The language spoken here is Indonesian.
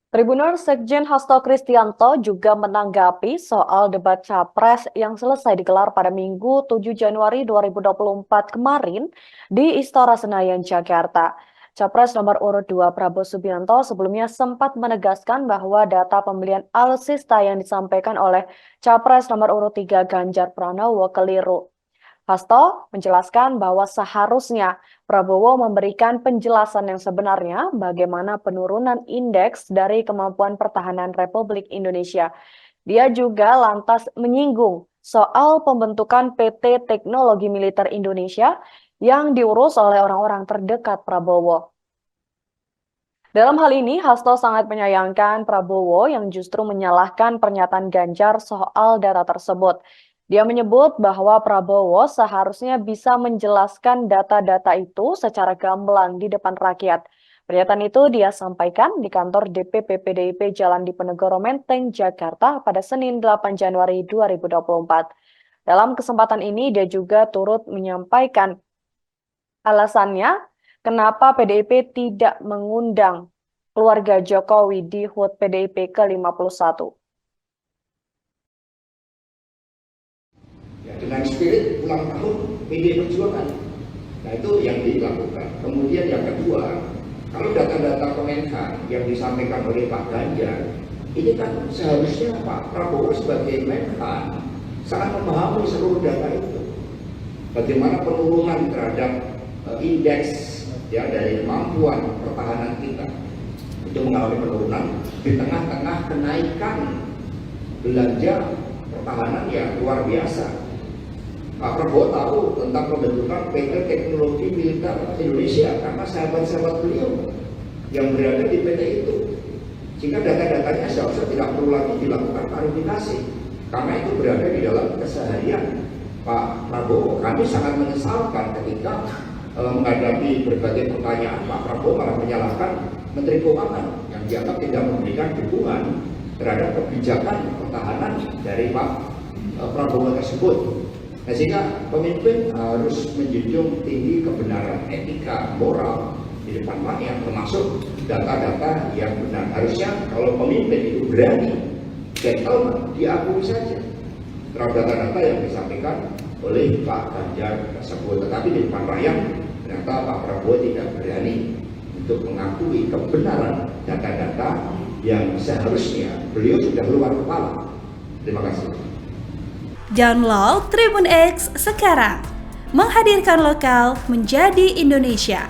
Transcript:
Tribuners Sekjen Hasto Kristianto juga menanggapi soal debat Capres yang selesai digelar pada Minggu 7 Januari 2024 kemarin di Istora Senayan, Jakarta. Capres nomor urut 2 Prabowo Subianto sebelumnya sempat menegaskan bahwa data pembelian alutsista yang disampaikan oleh Capres nomor urut 3 Ganjar Pranowo keliru. Hasto menjelaskan bahwa seharusnya Prabowo memberikan penjelasan yang sebenarnya bagaimana penurunan indeks dari kemampuan pertahanan Republik Indonesia. Dia juga lantas menyinggung soal pembentukan PT Teknologi Militer Indonesia yang diurus oleh orang-orang terdekat Prabowo. Dalam hal ini, Hasto sangat menyayangkan Prabowo yang justru menyalahkan pernyataan Ganjar soal data tersebut. Dia menyebut bahwa Prabowo seharusnya bisa menjelaskan data-data itu secara gamblang di depan rakyat. Pernyataan itu dia sampaikan di kantor DPP PDIP Jalan Diponegoro Menteng, Jakarta pada Senin 8 Januari 2024. Dalam kesempatan ini, dia juga turut menyampaikan alasannya kenapa PDIP tidak mengundang keluarga Jokowi di HUT PDIP ke-51. Dengan spirit ulang tahun PDI Perjuangan. Nah, itu yang dilakukan. Kemudian yang kedua, kalau data-data Kemenhan yang disampaikan oleh Pak Ganjar, ini kan seharusnya Pak Prabowo sebagai Menhan sangat memahami seluruh data itu. Bagaimana penurunan terhadap indeks ya dari kemampuan pertahanan kita itu mengalami penurunan di tengah-tengah kenaikan belanja pertahanan yang luar biasa. Pak Prabowo tahu tentang pembentukan PT Teknologi Militer Indonesia karena sahabat-sahabat beliau yang berada di PT itu, sehingga data-datanya seharusnya tidak perlu lagi dilakukan klarifikasi karena itu berada di dalam keseharian Pak Prabowo. Kami sangat menyesalkan ketika menghadapi berbagai pertanyaan Pak Prabowo malah menyalahkan Menteri Keuangan yang dianggap tidak memberikan dukungan terhadap kebijakan pertahanan dari Pak Prabowo tersebut. Nah, sehingga pemimpin harus menjunjung tinggi kebenaran, etika, moral di depan rakyat, termasuk data-data yang benar. Harusnya kalau pemimpin itu berani, gentleman, diakui saja terhadap data-data yang disampaikan oleh Pak Ganjar tersebut. Tetapi di depan rakyat, ternyata Pak Prabowo tidak berani untuk mengakui kebenaran data-data yang seharusnya beliau sudah keluar kepala. Terima kasih. Download Tribun X sekarang, menghadirkan lokal menjadi Indonesia.